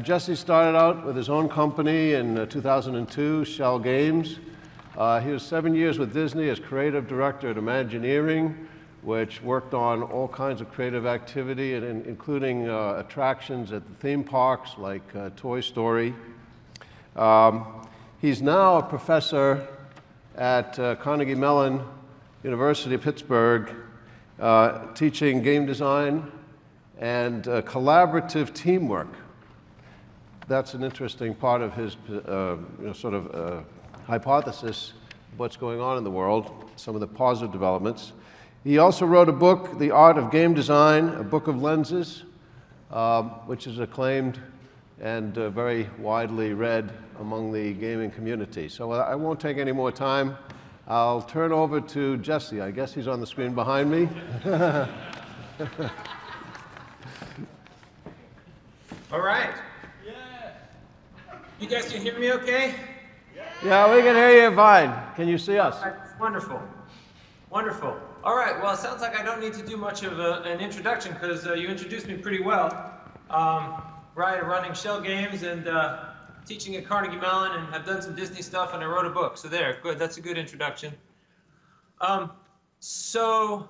Jesse started out with his own company in 2002, Schell Games. He was 7 years with Disney as creative director at Imagineering, which worked on all kinds of creative activity, including attractions at the theme parks like Toy Story. He's now a professor at Carnegie Mellon University, Pittsburgh, teaching game design and collaborative teamwork. That's an interesting part of his hypothesis of what's going on in the world, some of the positive developments. He also wrote a book, The Art of Game Design, a book of lenses, which is acclaimed and very widely read among the gaming community. So I won't take any more time. I'll turn over to Jesse. I guess he's on the screen behind me. All right. You guys can hear me okay? Yeah, we can hear you fine. Can you see us? Wonderful. Wonderful. All right, well, it sounds like I don't need to do much of an introduction because you introduced me pretty well. Running Schell Games and teaching at Carnegie Mellon, and have done some Disney stuff, and I wrote a book. So there, good, that's a good introduction. So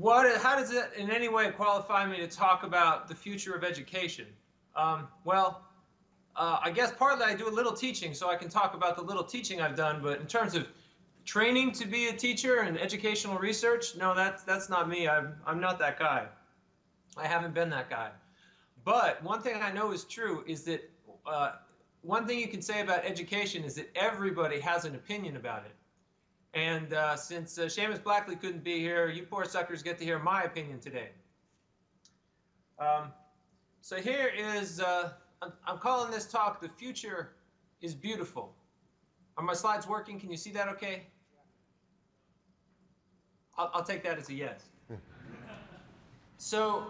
how does it in any way qualify me to talk about the future of education? I guess partly I do a little teaching, so I can talk about the little teaching I've done, but in terms of training to be a teacher and educational research, no, that's not me. I'm not that guy. I haven't been that guy. But one thing I know is true is that one thing you can say about education is that everybody has an opinion about it. And since Seamus Blackley couldn't be here, you poor suckers get to hear my opinion today. So here is, I'm calling this talk, The Future is Beautiful. Are my slides working? Can you see that okay? I'll take that as a yes. So,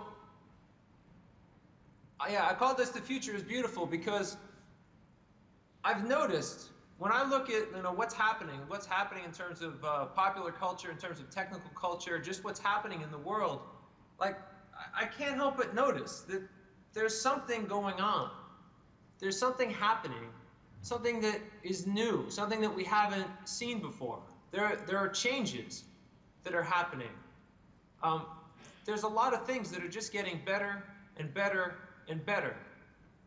yeah, I call this The Future is Beautiful because I've noticed when I look at what's happening in terms of popular culture, in terms of technical culture, just what's happening in the world, like I can't help but notice that there's something going on. There's something happening, something that is new, something that we haven't seen before. There are changes that are happening. There's a lot of things that are just getting better and better and better.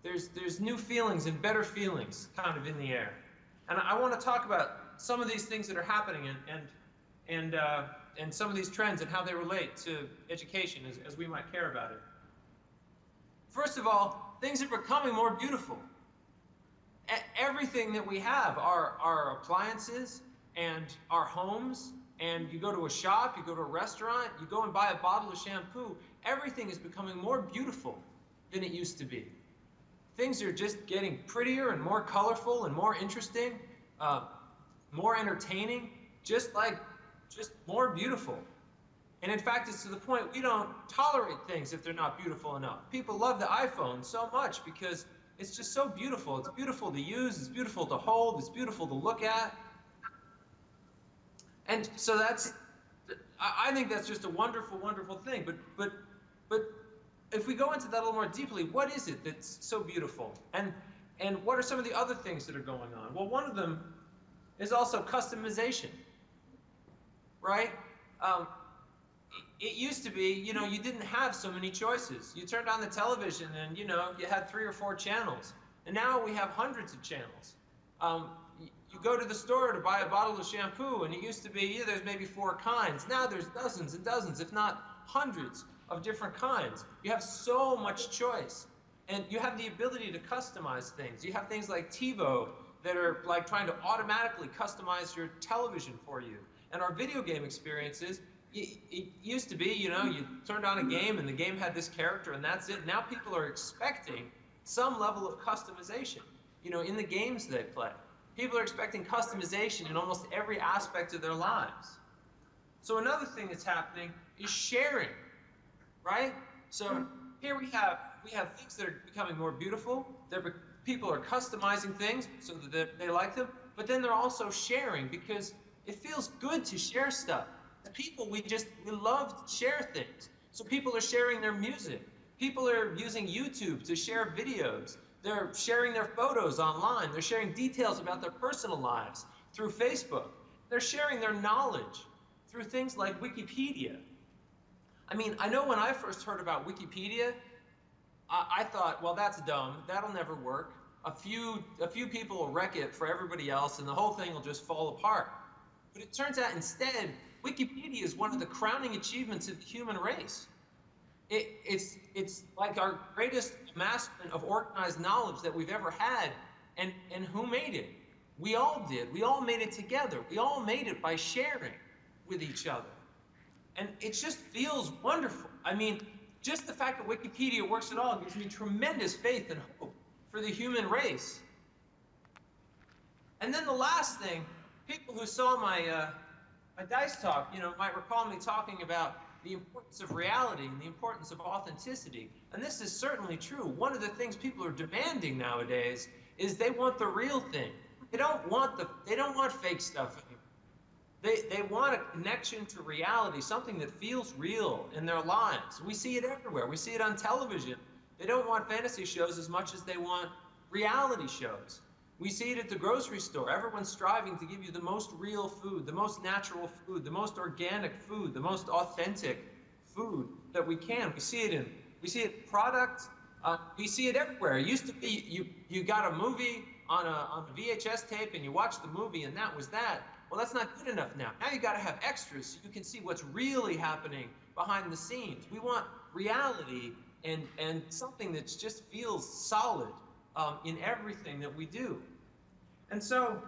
There's new feelings and better feelings kind of in the air. And I want to talk about some of these things that are happening and some of these trends and how they relate to education as we might care about it. First of all, things are becoming more beautiful. Everything that we have, our appliances and our homes, and you go to a shop, you go to a restaurant, you go and buy a bottle of shampoo, everything is becoming more beautiful than it used to be. Things are just getting prettier and more colorful and more interesting, more entertaining, just more beautiful. And in fact, it's to the point we don't tolerate things if they're not beautiful enough. People love the iPhone so much because it's just so beautiful. It's beautiful to use, it's beautiful to hold, it's beautiful to look at. And so I think that's just a wonderful, wonderful thing. But if we go into that a little more deeply, what is it that's so beautiful? And what are some of the other things that are going on? Well, one of them is also customization, right? It used to be, you didn't have so many choices. You turned on the television and, you had 3 or 4 channels. And now we have hundreds of channels. You go to the store to buy a bottle of shampoo, and it used to be, there's maybe 4 kinds. Now there's dozens and dozens, if not hundreds of different kinds. You have so much choice. And you have the ability to customize things. You have things like TiVo that are like trying to automatically customize your television for you. And our video game experiences, it used to be, you turned on a game and the game had this character and that's it. Now people are expecting some level of customization, in the games they play. People are expecting customization in almost every aspect of their lives. So another thing that's happening is sharing, right? So here we have things that are becoming more beautiful. People are customizing things so that they like them, but then they're also sharing because it feels good to share stuff. As people, we love to share things. So people are sharing their music. People are using YouTube to share videos. They're sharing their photos online. They're sharing details about their personal lives through Facebook. They're sharing their knowledge through things like Wikipedia. I mean, I know when I first heard about Wikipedia, I thought, well, that's dumb. That'll never work. A few people will wreck it for everybody else, and the whole thing will just fall apart. But it turns out instead, Wikipedia is one of the crowning achievements of the human race. It's like our greatest amassment of organized knowledge that we've ever had, and who made it? We all did. We all made it together. We all made it by sharing with each other. And it just feels wonderful. I mean, just the fact that Wikipedia works at all gives me tremendous faith and hope for the human race. And then the last thing, people who saw my DICE talk, might recall me talking about the importance of reality and the importance of authenticity. And this is certainly true. One of the things people are demanding nowadays is they want the real thing. They don't want fake stuff anymore. They want a connection to reality, something that feels real in their lives. We see it everywhere. We see it on television. They don't want fantasy shows as much as they want reality shows. We see it at the grocery store. Everyone's striving to give you the most real food, the most natural food, the most organic food, the most authentic food that we can. We see it in products. We see it everywhere. It used to be you got a movie on a VHS tape and you watched the movie and that was that. Well, that's not good enough now. Now you got to have extras so you can see what's really happening behind the scenes. We want reality and something that just feels solid in everything that we do. And so,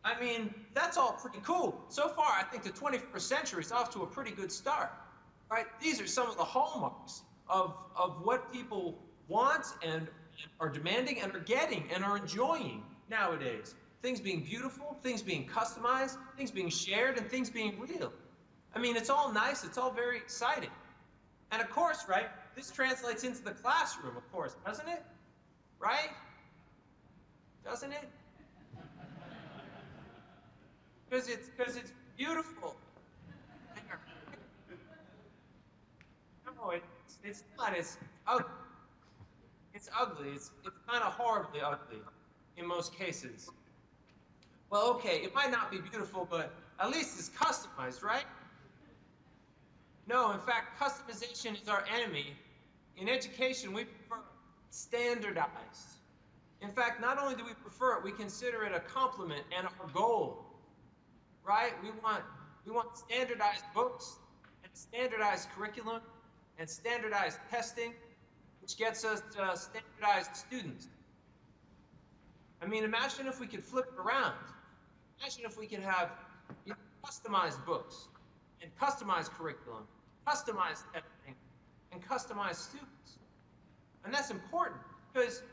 I mean, that's all pretty cool. So far, I think the 21st century is off to a pretty good start, right? These are some of the hallmarks of what people want and are demanding and are getting and are enjoying nowadays. Things being beautiful, things being customized, things being shared, and things being real. I mean, it's all nice, it's all very exciting. And of course, right, this translates into the classroom, of course, doesn't it? Right? Doesn't it? Because it's beautiful. No, it's not. It's ugly. It's ugly. It's kind of horribly ugly in most cases. Well, okay, it might not be beautiful, but at least it's customized, right? No, in fact, customization is our enemy. In education, we prefer standardized. In fact, not only do we prefer it, we consider it a compliment and our goal, right? We want standardized books and standardized curriculum and standardized testing, which gets us standardized students. I mean, imagine if we could flip it around. Imagine if we could have customized books and customized curriculum, customized testing, and customized students. And that's important because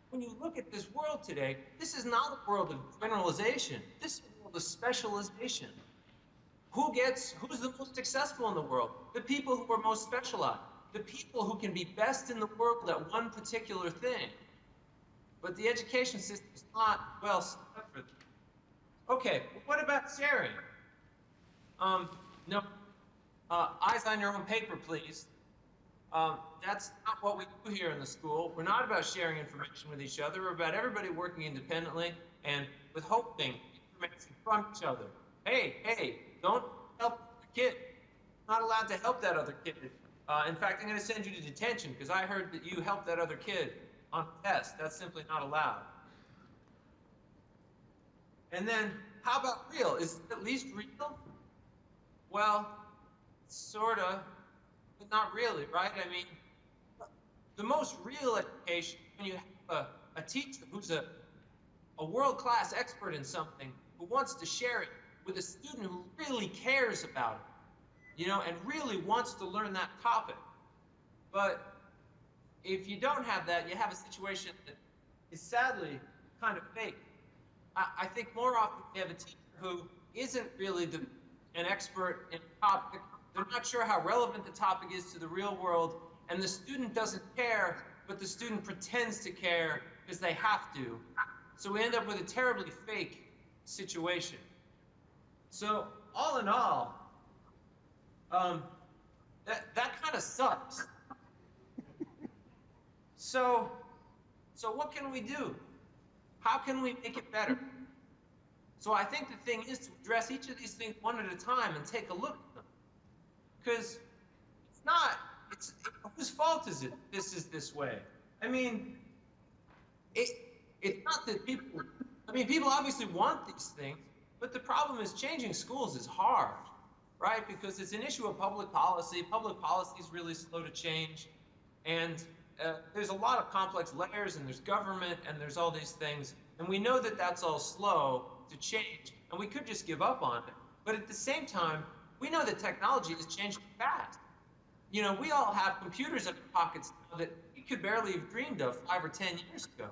when you look at this world today, this is not a world of generalization. This is a world of specialization. Who's the most successful in the world? The people who are most specialized. The people who can be best in the world at one particular thing. But the education system is not well set up for that. Okay, what about sharing? No, eyes on your own paper, please. That's not what we do here in the school. We're not about sharing information with each other. We're about everybody working independently and withholding information from each other. Hey, don't help the kid. You're not allowed to help that other kid. In fact, I'm going to send you to detention because I heard that you helped that other kid on a test. That's simply not allowed. And then, how about real? Is it at least real? Well, sorta, but not really, right? I mean, the most real education, when you have a teacher who's a world-class expert in something, who wants to share it with a student who really cares about it, and really wants to learn that topic. But if you don't have that, you have a situation that is sadly kind of fake. I think more often we have a teacher who isn't really an expert in a topic. They're not sure how relevant the topic is to the real world, and the student doesn't care, but the student pretends to care because they have to. So we end up with a terribly fake situation. So all in all, that kind of sucks. So, so what can we do? How can we make it better? So I think the thing is to address each of these things one at a time and take a look at them. Because it's not, whose fault is it this is this way? I mean, it's not that people, I mean, people obviously want these things, but the problem is changing schools is hard, right? Because it's an issue of public policy. Public policy is really slow to change. And there's a lot of complex layers, and there's government, and there's all these things. And we know that that's all slow to change, and we could just give up on it. But at the same time, we know that technology is changing fast. You know, we all have computers in our pockets now that we could barely have dreamed of 5 or 10 years ago.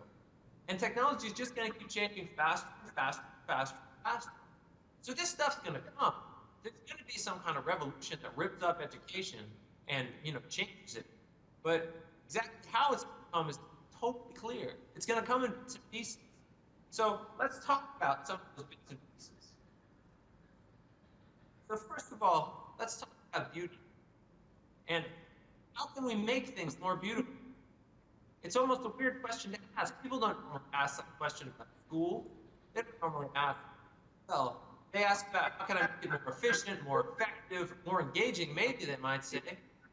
And technology is just going to keep changing faster, faster, faster, faster. So this stuff's going to come. There's going to be some kind of revolution that rips up education and, you know, changes it. But exactly how it's going to come is totally clear. It's going to come in bits and pieces. So let's talk about some of those bits and pieces. So first of all, let's talk about beauty. And how can we make things more beautiful? It's almost a weird question to ask. People don't normally ask that question about school. They don't normally ask, well, they ask about how can I make it more efficient, more effective, more engaging, maybe they might say,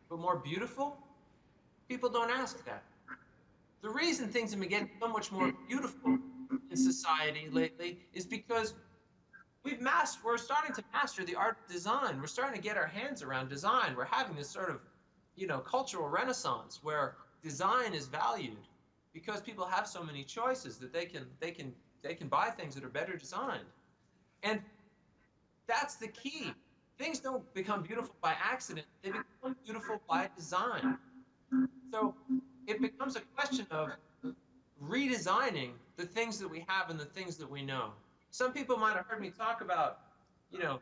but more beautiful? People don't ask that. The reason things have been getting so much more beautiful in society lately is because we're starting to master the art of design. We're starting to get our hands around design. We're having this sort of, you know, cultural renaissance where design is valued because people have so many choices that they can buy things that are better designed. And that's the key. Things don't become beautiful by accident. They become beautiful by design. So it becomes a question of redesigning the things that we have and the things that we know. Some people might have heard me talk about, you know,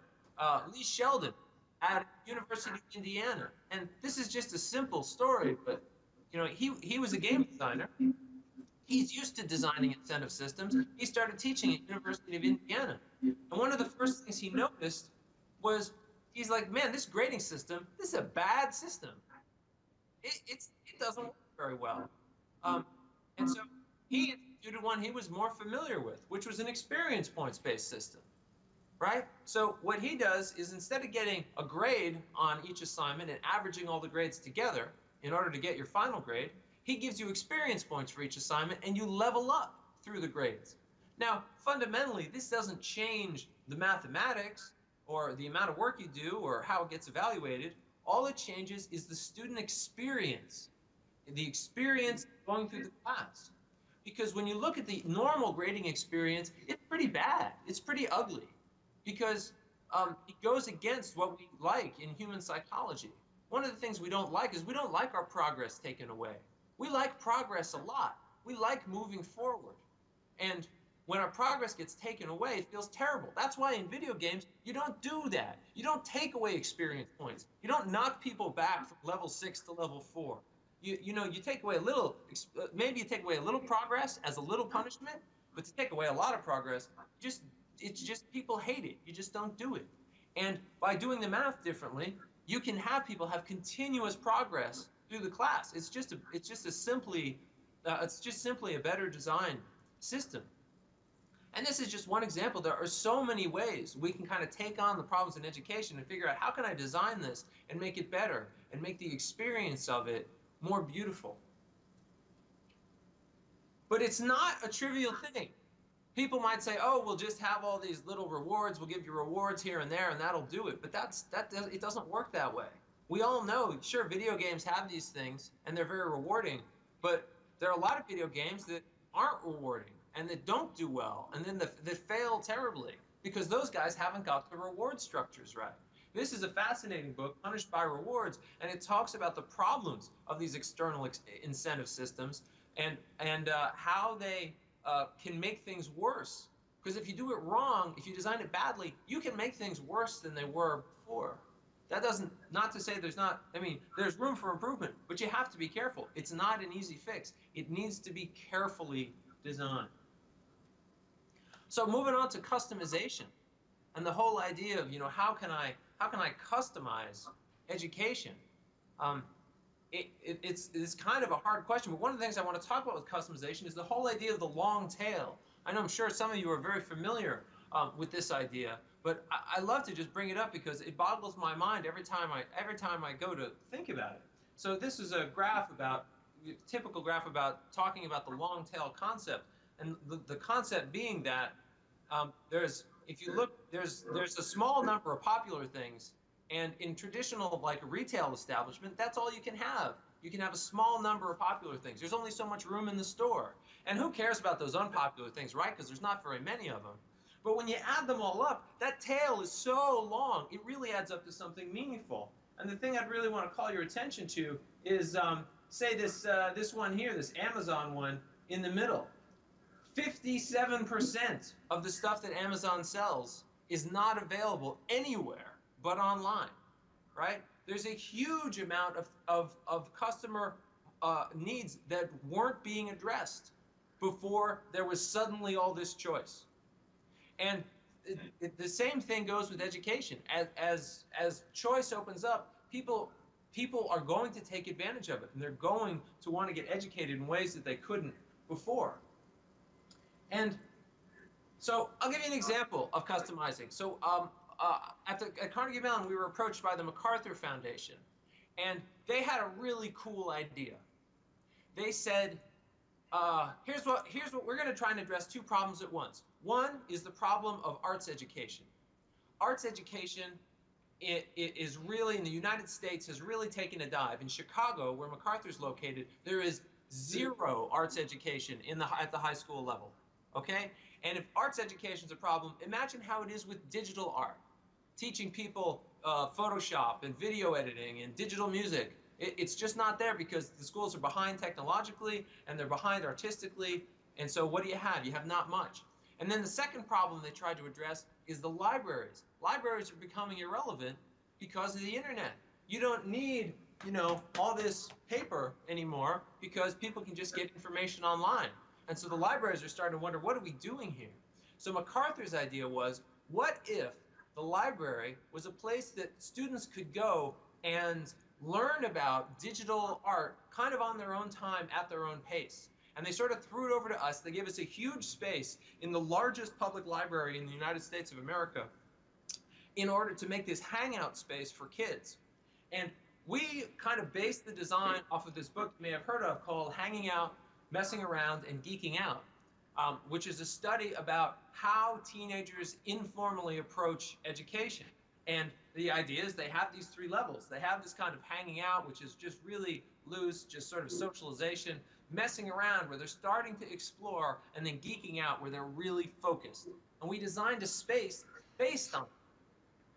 Lee Sheldon at University of Indiana. And this is just a simple story, but, you know, he was a game designer. He's used to designing incentive systems. He started teaching at University of Indiana. And one of the first things he noticed was, he's like, man, this grading system, this is a bad system. It doesn't work very well. And so he instituted one he was more familiar with, which was an experience points-based system, right? So what he does is instead of getting a grade on each assignment and averaging all the grades together in order to get your final grade, he gives you experience points for each assignment and you level up through the grades. Now, fundamentally, this doesn't change the mathematics or the amount of work you do or how it gets evaluated. All it changes is the student experience, the experience going through the class. Because when you look at the normal grading experience, it's pretty bad. It's pretty ugly because it goes against what we like in human psychology. One of the things we don't like is we don't like our progress taken away. We like progress a lot. We like moving forward. And when our progress gets taken away, it feels terrible. That's why in video games, you don't do that. You don't take away experience points. You don't knock people back from level 6 to level 4. You know, you take away a little, maybe you take away a little progress as a little punishment, but to take away a lot of progress, it's just people hate it. You just don't do it. And by doing the math differently, you can have people have continuous progress through the class. It's just simply a better designed system. And this is just one example. There are so many ways we can kind of take on the problems in education and figure out how can I design this and make it better and make the experience of it more beautiful. But it's not a trivial thing. People might say, oh, we'll just have all these little rewards. We'll give you rewards here and there, and that'll do it. But it doesn't work that way. We all know, sure, video games have these things, and they're very rewarding. But there are a lot of video games that aren't rewarding and that don't do well, and then that fail terribly because those guys haven't got the reward structures right. This is a fascinating book, Punished by Rewards, and it talks about the problems of these external incentive systems and how they can make things worse. Because if you do it wrong, if you design it badly, you can make things worse than they were before. That doesn't, not to say there's not, I mean, there's room for improvement, but you have to be careful. It's not an easy fix. It needs to be carefully designed. So moving on to customization and the whole idea of, you know, how can I customize education? it's kind of a hard question, but one of the things I want to talk about with customization is the whole idea of the long tail. I know I'm sure some of you are very familiar with this idea, but I love to just bring it up because it boggles my mind every time I go to think about it. So this is a graph about typical graph about talking about the long tail concept, and the concept being that if you look, there's a small number of popular things, and in traditional like retail establishment, that's all you can have. You can have a small number of popular things. There's only so much room in the store. And who cares about those unpopular things, right? Because there's not very many of them. But when you add them all up, that tail is so long, it really adds up to something meaningful. And the thing I'd really want to call your attention to is, say this one here, this Amazon one in the middle. 57% of the stuff that Amazon sells is not available anywhere but online, right? There's a huge amount of customer needs that weren't being addressed before there was suddenly all this choice. And the same thing goes with education. As choice opens up, people are going to take advantage of it, and they're going to want to get educated in ways that they couldn't before. And so I'll give you an example of customizing. So at Carnegie Mellon, we were approached by the MacArthur Foundation, and they had a really cool idea. They said, here's what we're going to try and address two problems at once. One is the problem of arts education. Arts education is really, in the United States, has really taken a dive. In Chicago, where MacArthur's located, there is zero arts education at the high school level. Okay? And if arts education is a problem, imagine how it is with digital art. Teaching people Photoshop and video editing and digital music. It's just not there because the schools are behind technologically and they're behind artistically. And so what do you have? You have not much. And then the second problem they tried to address is the libraries. Libraries are becoming irrelevant because of the internet. You don't need, all this paper anymore because people can just get information online. And so the libraries are starting to wonder, what are we doing here? So MacArthur's idea was, what if the library was a place that students could go and learn about digital art kind of on their own time at their own pace? And they sort of threw it over to us. They gave us a huge space in the largest public library in the United States of America in order to make this hangout space for kids. And we kind of based the design off of this book you may have heard of called Hanging Out, Messing Around, and Geeking Out, which is a study about how teenagers informally approach education. And the idea is they have these three levels. They have this kind of hanging out, which is just really loose, just sort of socialization, messing around, where they're starting to explore, and then geeking out, where they're really focused. And we designed a space based on it.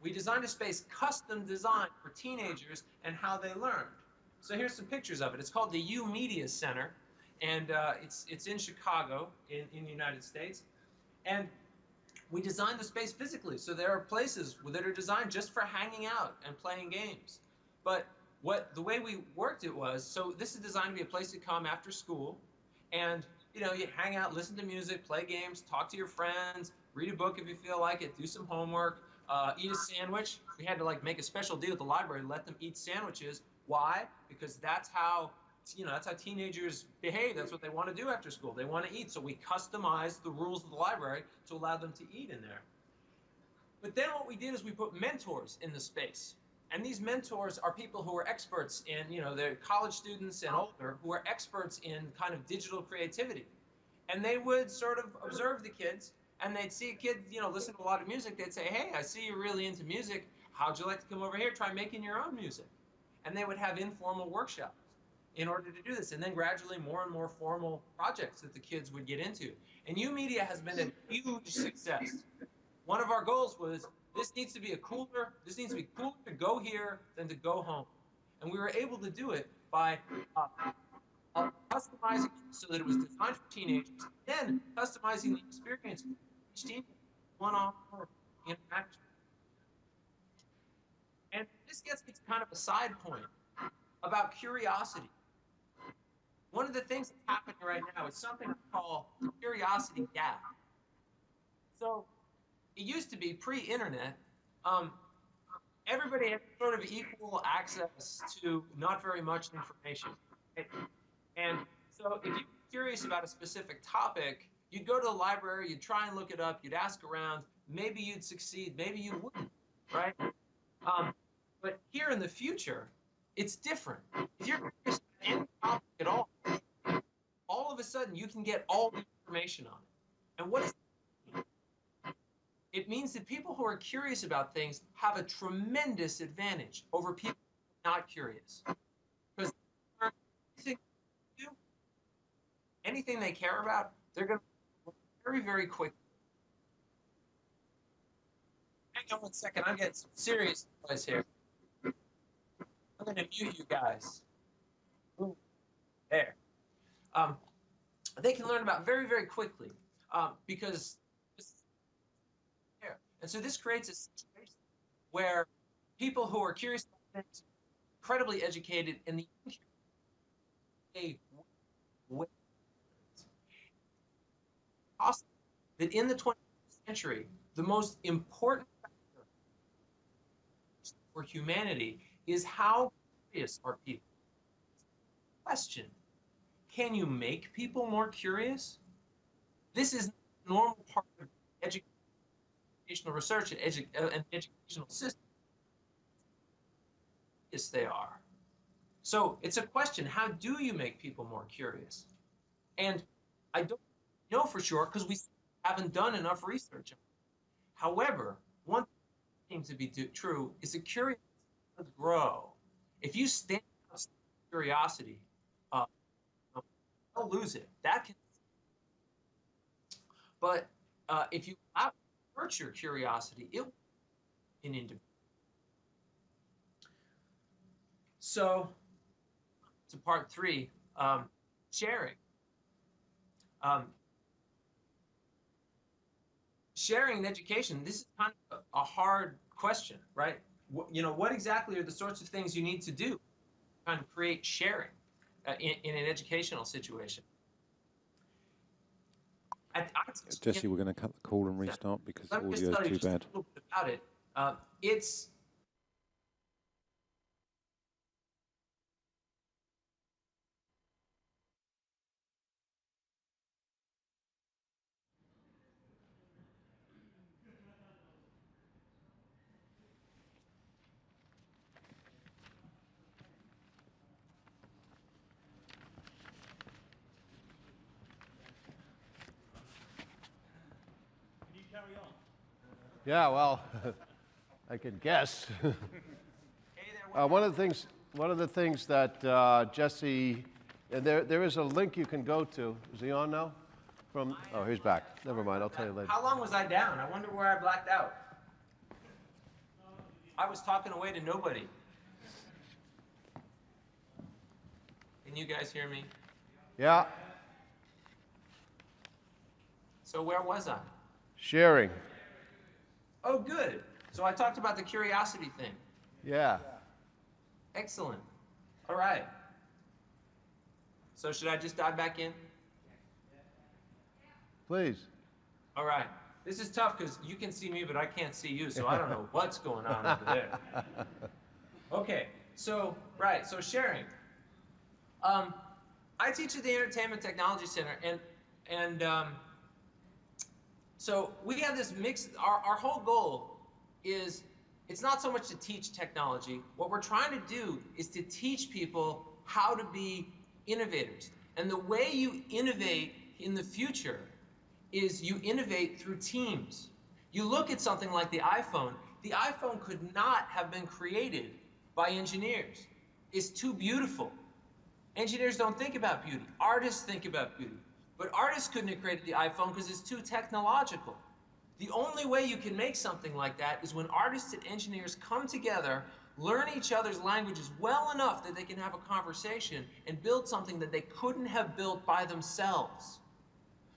We designed a space custom designed for teenagers and how they learned. So here's some pictures of it. It's called the U Media Center, and it's in Chicago, in the United States. And we designed the space physically, so there are places that are designed just for hanging out and playing games. But the way we worked it was, so this is designed to be a place to come after school, and you hang out, listen to music, play games, talk to your friends, read a book if you feel like it, do some homework, eat a sandwich. We had to make a special deal with the library, let them eat sandwiches. Why? Because that's how teenagers behave. That's what they want to do after school. They want to eat. So we customized the rules of the library to allow them to eat in there. But then what we did is we put mentors in the space. And these mentors are people who are experts in, they're college students and older who are experts in kind of digital creativity. And they would sort of observe the kids, and they'd see a kid, listen to a lot of music. They'd say, hey, I see you're really into music. How'd you like to come over here, try making your own music? And they would have informal workshops in order to do this, and then gradually more and more formal projects that the kids would get into. And U Media has been a huge success. One of our goals was this needs to be cooler to go here than to go home. And we were able to do it by customizing it so that it was designed for teenagers, then customizing the experience for each teenager, one-on-one interaction. And this gets me to kind of a side point about curiosity. One of the things that's happening right now is something I call the curiosity gap. So it used to be pre-internet, everybody has sort of equal access to not very much information. Right? And so if you're curious about a specific topic, you'd go to the library, you'd try and look it up, you'd ask around, maybe you'd succeed, maybe you wouldn't, right? But here in the future, it's different. If you're curious about any topic at all of a sudden you can get all the information on it. And what does that mean? It means that people who are curious about things have a tremendous advantage over people who are not curious. Because anything they care about, they're going to very, very quickly. Hang on 1 second, I'm getting some serious noise here. I'm going to mute you guys. Ooh, there. They can learn about very, very quickly because there. And so this creates a situation where people who are curious about things, incredibly educated, and the possible that in the 21st century, the most important factor for humanity is how curious are people. Question: can you make people more curious? This is a normal part of educational research and educational system. Yes, they are. So it's a question: how do you make people more curious? And I don't know for sure because we haven't done enough research. However, one thing to be true is that curiosity does grow. If you stand out curiosity, they'll lose it. That can. But if you nurture curiosity, it will be an individual. So, to part 3, sharing. Sharing in education, this is kind of a hard question, right? What exactly are the sorts of things you need to do to kind of create sharing in an educational situation? Jesse, we're going to cut the call and restart because the audio is too bad. Let me just tell you just a little bit about it. It's Carry on. Yeah, well, I could guess. One of the things that Jesse, and there is a link you can go to. Is he on now? Oh, he's back. Never mind. I'll tell you later. How long was I down? I wonder where I blacked out. I was talking away to nobody. Can you guys hear me? Yeah. So where was I? Sharing. Oh, good. So I talked about the curiosity thing. Yeah. Excellent. All right. So should I just dive back in? Please. All right. This is tough because you can see me, but I can't see you, so I don't know what's going on over there. Okay. So, right. So sharing. I teach at the Entertainment Technology Center, and so we have this mix. Our whole goal is, it's not so much to teach technology. What we're trying to do is to teach people how to be innovators. And the way you innovate in the future is you innovate through teams. You look at something like the iPhone. The iPhone could not have been created by engineers. It's too beautiful. Engineers don't think about beauty. Artists think about beauty. But artists couldn't have created the iPhone because it's too technological. The only way you can make something like that is when artists and engineers come together, learn each other's languages well enough that they can have a conversation and build something that they couldn't have built by themselves.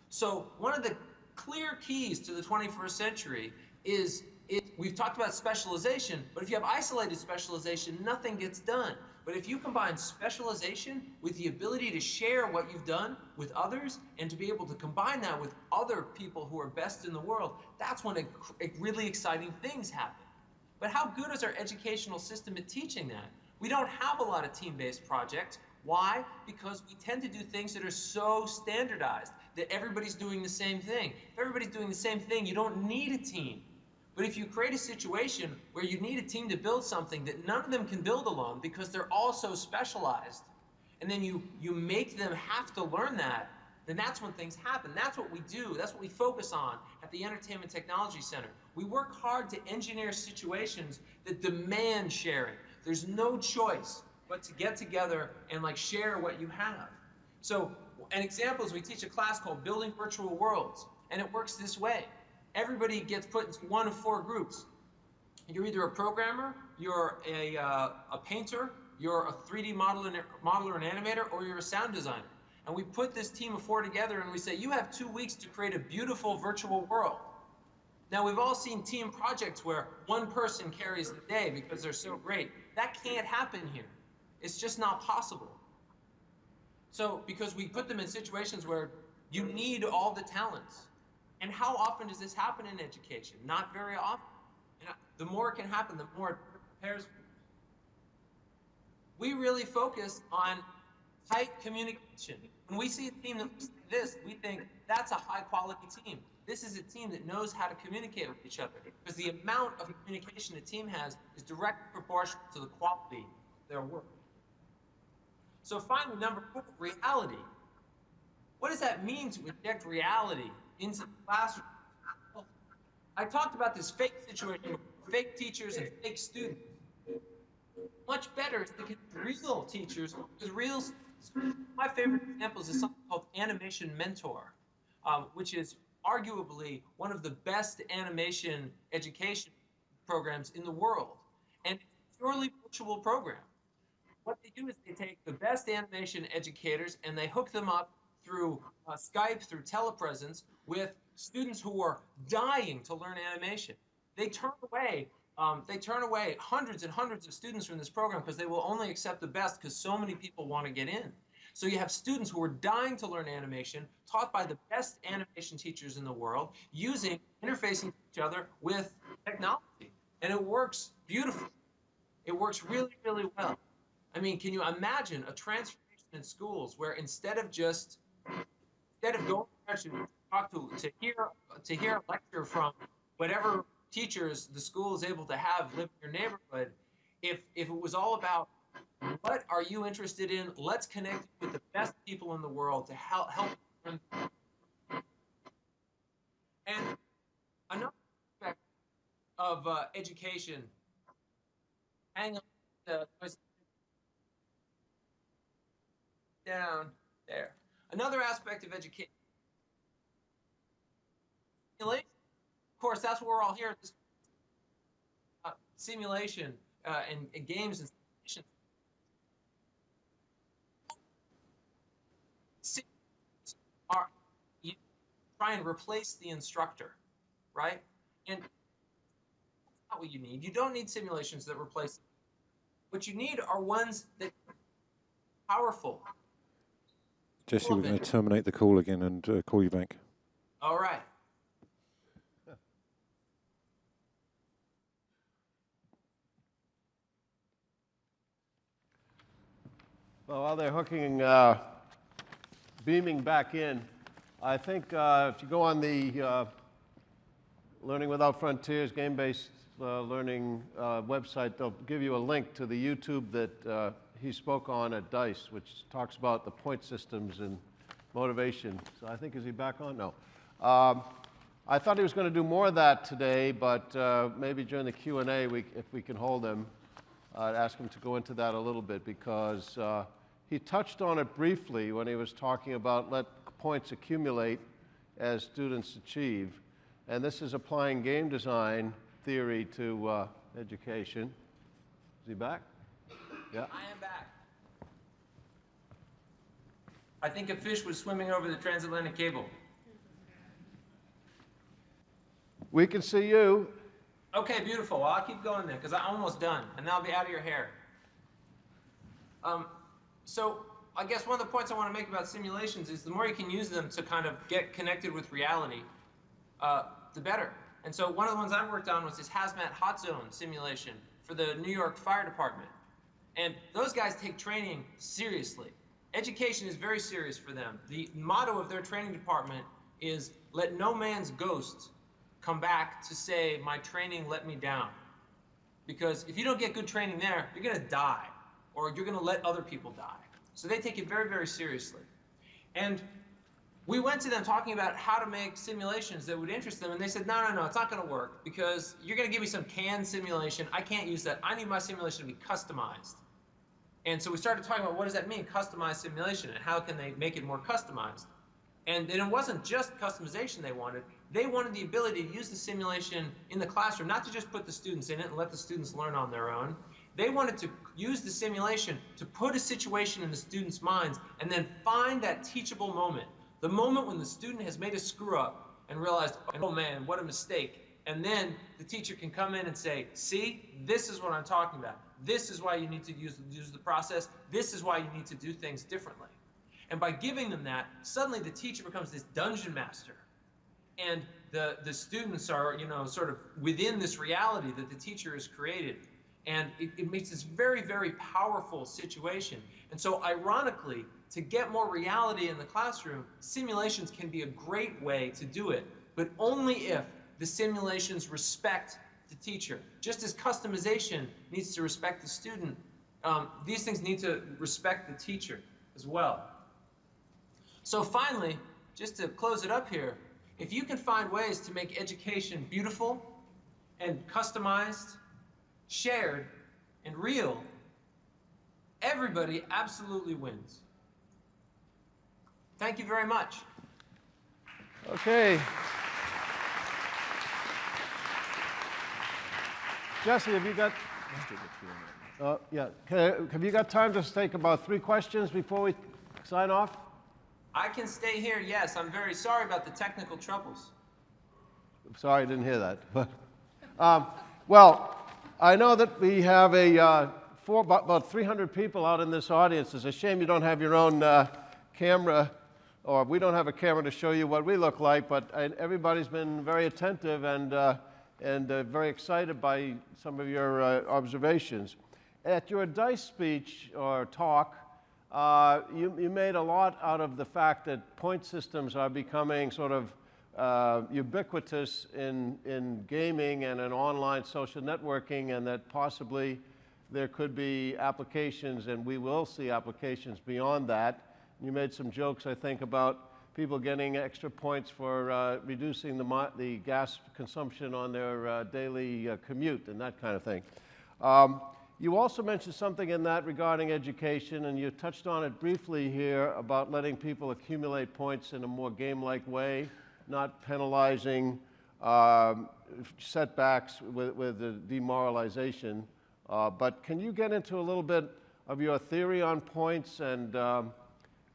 So one of the clear keys to the 21st century is, we've talked about specialization, but if you have isolated specialization, nothing gets done. But if you combine specialization with the ability to share what you've done with others and to be able to combine that with other people who are best in the world, that's when really exciting things happen. But how good is our educational system at teaching that? We don't have a lot of team-based projects. Why? Because we tend to do things that are so standardized that everybody's doing the same thing. If everybody's doing the same thing, you don't need a team. But if you create a situation where you need a team to build something that none of them can build alone because they're all so specialized, and then you make them have to learn that, then that's when things happen. That's what we do. That's what we focus on at the Entertainment Technology Center. We work hard to engineer situations that demand sharing. There's no choice but to get together and like share what you have. So an example is we teach a class called Building Virtual Worlds, and it works this way. Everybody gets put into one of 4 groups. You're either a programmer, you're a painter, you're a 3D modeler and animator, or you're a sound designer. And we put this team of 4 together and we say, you have 2 weeks to create a beautiful virtual world. Now, we've all seen team projects where one person carries the day because they're so great. That can't happen here. It's just not possible. So, because we put them in situations where you need all the talents. And how often does this happen in education? Not very often. And the more it can happen, the more it prepares. We really focus on tight communication. When we see a team that looks like this, we think that's a high-quality team. This is a team that knows how to communicate with each other, because the amount of communication a team has is directly proportional to the quality of their work. So finally, number 4, reality. What does that mean to inject reality into the classroom? Well, I talked about this fake situation with fake teachers and fake students. Much better is to get real teachers, because real students. My favorite examples is something called Animation Mentor, which is arguably one of the best animation education programs in the world, and it's a purely virtual program. What they do is they take the best animation educators and they hook them up through Skype, through telepresence, with students who are dying to learn animation. They turn away hundreds and hundreds of students from this program because they will only accept the best because so many people want to get in. So you have students who are dying to learn animation, taught by the best animation teachers in the world, interfacing with each other with technology. And it works beautifully. It works really, really well. I mean, can you imagine a transformation in schools where instead of going there to talk to hear a lecture from whatever teachers the school is able to have live in your neighborhood, if it was all about what are you interested in, let's connect with the best people in the world to help you. And another aspect of education, hang on, down there. Another aspect of education, simulation. Of course, that's what we're all here at this simulation and games and simulations. Are you try and replace the instructor, right? And that's not what you need. You don't need simulations that replace. What you need are ones that are powerful. Jesse, we're going to terminate the call again and call you back. All right. Well, while they're hooking, beaming back in, I think if you go on the Learning Without Frontiers game-based learning website, they'll give you a link to the YouTube that he spoke on at DICE, which talks about the point systems and motivation. So I think, is he back on? No. I thought he was going to do more of that today, but maybe during the Q&A, if we can hold him, I'd ask him to go into that a little bit, because he touched on it briefly when he was talking about let points accumulate as students achieve. And this is applying game design theory to education. Is he back? Yeah. I am back. I think a fish was swimming over the transatlantic cable. We can see you. Okay, beautiful. Well, I'll keep going then, because I'm almost done, and then I'll be out of your hair. So I guess one of the points I want to make about simulations is the more you can use them to kind of get connected with reality, the better. And so one of the ones I worked on was this hazmat hot zone simulation for the New York Fire Department. And those guys take training seriously. Education is very serious for them. The motto of their training department is, let no man's ghost come back to say, my training let me down. Because if you don't get good training there, you're going to die, or you're going to let other people die. So they take it very, very seriously. And we went to them talking about how to make simulations that would interest them, and they said, no, no, no, it's not going to work, because you're going to give me some canned simulation. I can't use that. I need my simulation to be customized. And so we started talking about, what does that mean, customized simulation, and how can they make it more customized? And then it wasn't just customization they wanted. They wanted the ability to use the simulation in the classroom, not to just put the students in it and let the students learn on their own. They wanted to use the simulation to put a situation in the students' minds and then find that teachable moment. The moment when the student has made a screw up and realized, oh man, what a mistake. And then the teacher can come in and say, see, this is what I'm talking about. This is why you need to use the process. This is why you need to do things differently. And by giving them that, suddenly the teacher becomes this dungeon master. And the students are, you know, sort of within this reality that the teacher has created. And it makes this very, very powerful situation. And so ironically, to get more reality in the classroom, simulations can be a great way to do it, but only if the simulations respect the teacher. Just as customization needs to respect the student, these things need to respect the teacher as well. So finally, just to close it up here, if you can find ways to make education beautiful and customized, shared, and real, everybody absolutely wins. Thank you very much. Okay. Jesse, have you got... have you got time to take about 3 questions before we sign off? I can stay here, yes. I'm very sorry about the technical troubles. I'm sorry, I didn't hear that. Well, I know that we have about 300 people out in this audience. It's a shame you don't have your own camera, or we don't have a camera to show you what we look like, but everybody's been very attentive and very excited by some of your observations. At your DICE speech or talk, you made a lot out of the fact that point systems are becoming sort of ubiquitous in gaming and in online social networking, and that possibly there could be applications, and we will see applications beyond that. You made some jokes, I think, about people getting extra points for reducing the gas consumption on their daily commute and that kind of thing. You also mentioned something in that regarding education, and you touched on it briefly here about letting people accumulate points in a more game-like way, not penalizing setbacks with the demoralization. But can you get into a little bit of your theory on points and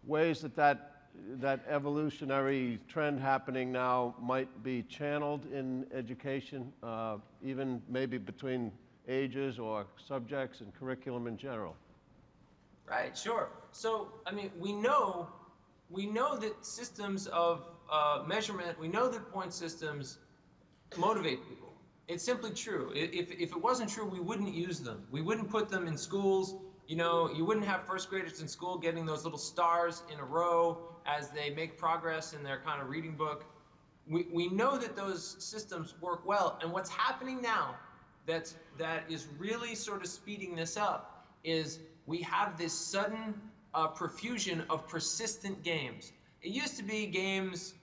ways that evolutionary trend happening now might be channeled in education, even maybe between ages or subjects and curriculum in general? Right, sure. So, I mean, we know that systems of measurement, we know that point systems motivate people. It's simply true. If it wasn't true, we wouldn't use them. We wouldn't put them in schools. You know, you wouldn't have first graders in school getting those little stars in a row as they make progress in their kind of reading book. We know that those systems work well, and what's happening now that is really sort of speeding this up is we have this sudden profusion of persistent games. It used to be games,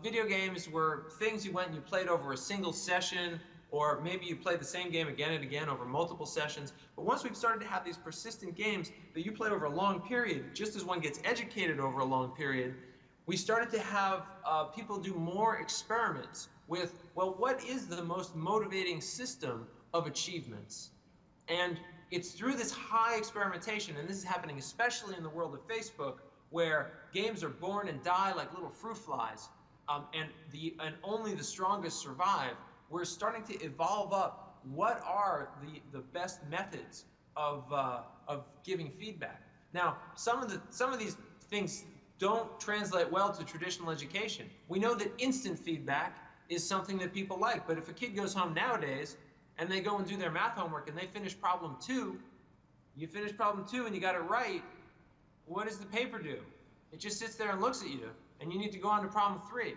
video games were things you went and you played over a single session, or maybe you played the same game again and again over multiple sessions. But once we've started to have these persistent games that you play over a long period, just as one gets educated over a long period, we started to have people do more experiments with, well, what is the most motivating system of achievements? And it's through this high experimentation, and this is happening especially in the world of Facebook, where games are born and die like little fruit flies, and only the strongest survive. We're starting to evolve up what are the best methods of giving feedback. Now, some of these things don't translate well to traditional education. We know that instant feedback is something that people like. But if a kid goes home nowadays and they go and do their math homework and they finish problem 2, you finish problem 2 and you got it right, what does the paper do? It just sits there and looks at you, and you need to go on to problem 3,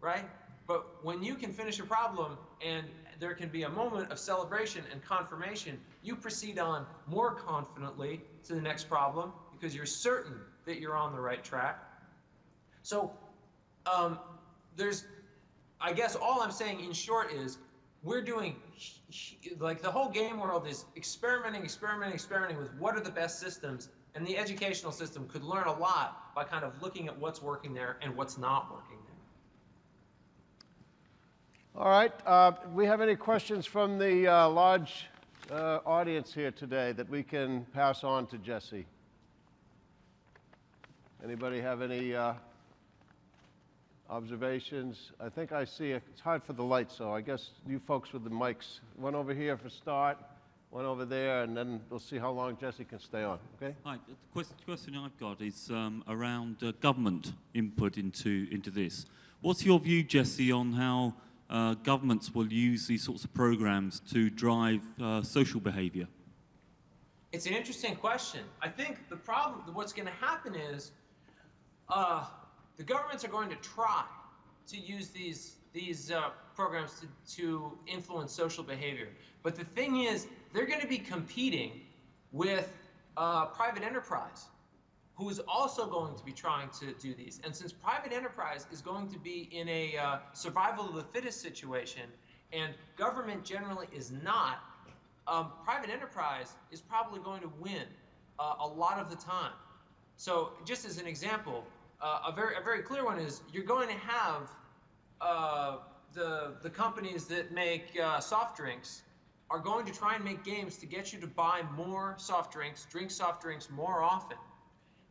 right? But when you can finish a problem and there can be a moment of celebration and confirmation, you proceed on more confidently to the next problem because you're certain that you're on the right track. So I guess all I'm saying in short is we're doing, like the whole game world is experimenting with what are the best systems, and the educational system could learn a lot by kind of looking at what's working there and what's not working there. All right. We have any questions from the large audience here today that we can pass on to Jesse? Anybody have any observations? I think I see it's hard for the light, so I guess you folks with the mics. One over here for start, one over there, and then we'll see how long Jesse can stay on, okay? Hi, the question I've got is around government input into this. What's your view, Jesse, on how governments will use these sorts of programs to drive social behavior? It's an interesting question. I think the problem, what's going to happen is the governments are going to try to use these programs to influence social behavior. But the thing is, they're going to be competing with private enterprise, who is also going to be trying to do these. And since private enterprise is going to be in a survival of the fittest situation, and government generally is not, private enterprise is probably going to win a lot of the time. So just as an example, a very clear one is you're going to have the companies that make soft drinks are going to try and make games to get you to buy more soft drinks, drink soft drinks more often.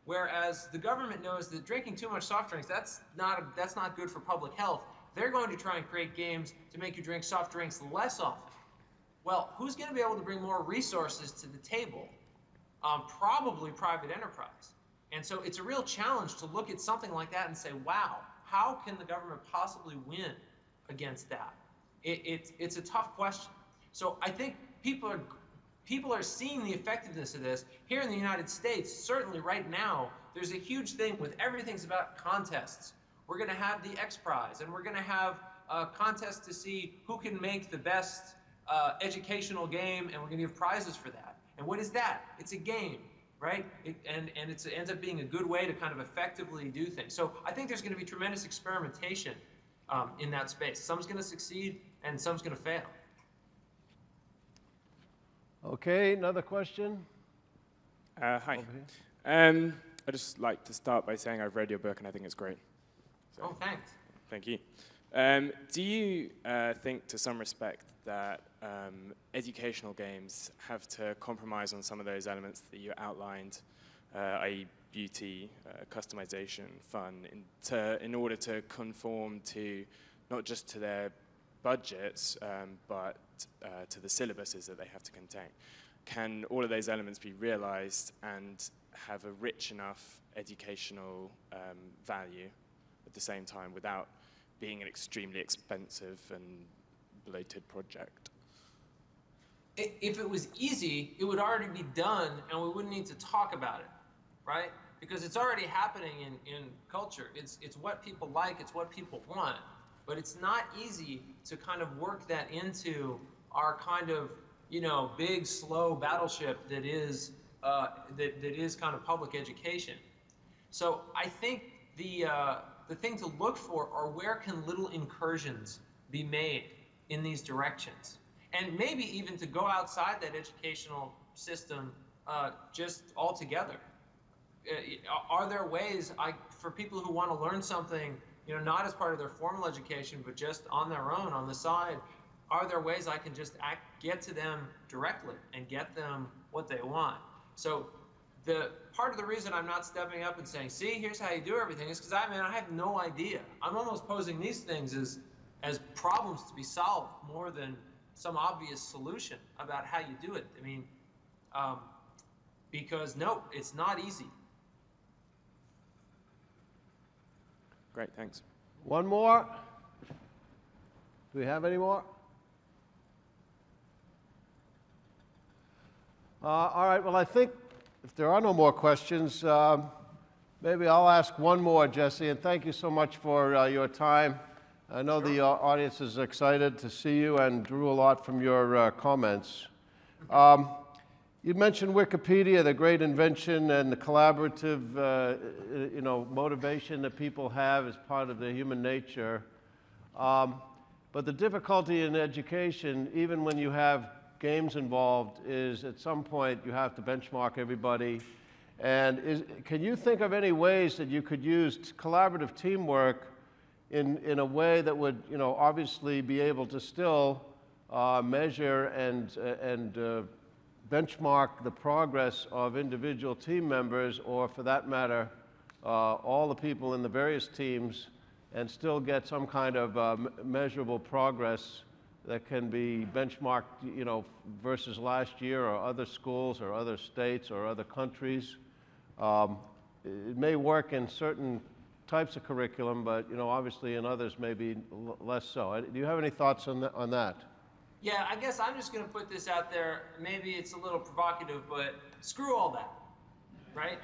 Whereas the government knows that drinking too much soft drinks, that's not good for public health. They're going to try and create games to make you drink soft drinks less often. Well, who's going to be able to bring more resources to the table? Probably private enterprise. And so it's a real challenge to look at something like that and say, wow, how can the government possibly win against that? It's a tough question. So I think people are seeing the effectiveness of this. Here in the United States, certainly right now, there's a huge thing with everything's about contests. We're going to have the X Prize, and we're going to have a contest to see who can make the best educational game, and we're going to give prizes for that. And what is that? It's a game, right? It ends up being a good way to kind of effectively do things. So I think there's going to be tremendous experimentation in that space. Some's going to succeed, and some's going to fail. Okay, another question? Hi. I'd just like to start by saying I've read your book and I think it's great. So, oh, thanks. Thank you. Do you think, to some respect, that educational games have to compromise on some of those elements that you outlined, i.e. beauty, customization, fun, in order to conform to not just to their budgets, but to the syllabuses that they have to contain? Can all of those elements be realized and have a rich enough educational value at the same time without being an extremely expensive and bloated project? If it was easy, it would already be done and we wouldn't need to talk about it, right? Because it's already happening in culture. It's what people like, it's what people want. But it's not easy to kind of work that into our kind of, big, slow battleship that is kind of public education. So I think the thing to look for are where can little incursions be made in these directions, and maybe even to go outside that educational system just altogether. Are there ways for people who want to learn something, not as part of their formal education, but just on their own, on the side, are there ways I can just get to them directly and get them what they want? So the part of the reason I'm not stepping up and saying, see, here's how you do everything, is because I have no idea. I'm almost posing these things as problems to be solved more than some obvious solution about how you do it. Because no, it's not easy. Great, thanks. One more? Do we have any more? All right, well, I think if there are no more questions, maybe I'll ask one more, Jesse, and thank you so much for your time. I know the audience is excited to see you and drew a lot from your comments. You mentioned Wikipedia, the great invention and the collaborative motivation that people have as part of their human nature. But the difficulty in education, even when you have games involved, is at some point you have to benchmark everybody. And can you think of any ways that you could use collaborative teamwork in a way that would, obviously be able to still measure and benchmark the progress of individual team members, or for that matter, all the people in the various teams, and still get some kind of measurable progress that can be benchmarked, versus last year or other schools or other states or other countries? It may work in certain types of curriculum, but obviously in others maybe less so. Do you have any thoughts on that? Yeah, I guess I'm just going to put this out there. Maybe it's a little provocative, but screw all that, right?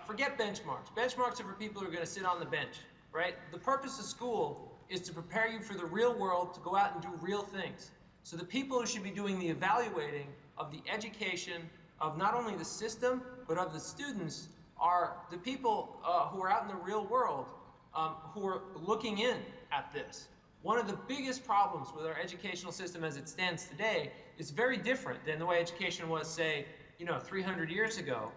Forget benchmarks. Benchmarks are for people who are going to sit on the bench, right? The purpose of school is to prepare you for the real world, to go out and do real things. So the people who should be doing the evaluating of the education of not only the system, but of the students are the people who are out in the real world, who are looking in at this. One of the biggest problems with our educational system as it stands today is very different than the way education was, say, 300 years ago.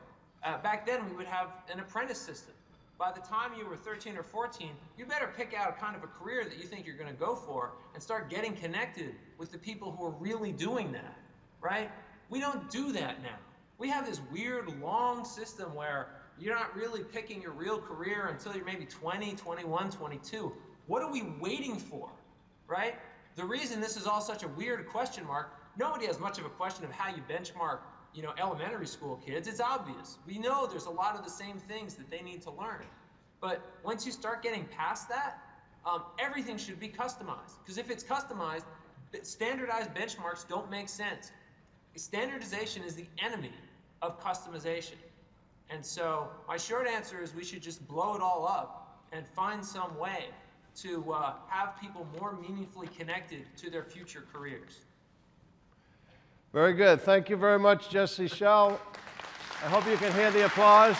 Back then, we would have an apprentice system. By the time you were 13 or 14, you better pick out kind of a career that you think you're going to go for and start getting connected with the people who are really doing that, right? We don't do that now. We have this weird, long system where you're not really picking your real career until you're maybe 20, 21, 22. What are we waiting for, right? The reason this is all such a weird question mark, nobody has much of a question of how you benchmark, elementary school kids. It's obvious. We know there's a lot of the same things that they need to learn. But once you start getting past that, everything should be customized. Because if it's customized, standardized benchmarks don't make sense. Standardization is the enemy of customization. And so my short answer is we should just blow it all up and find some way to have people more meaningfully connected to their future careers. Very good. Thank you very much, Jesse Schell. I hope you can hear the applause.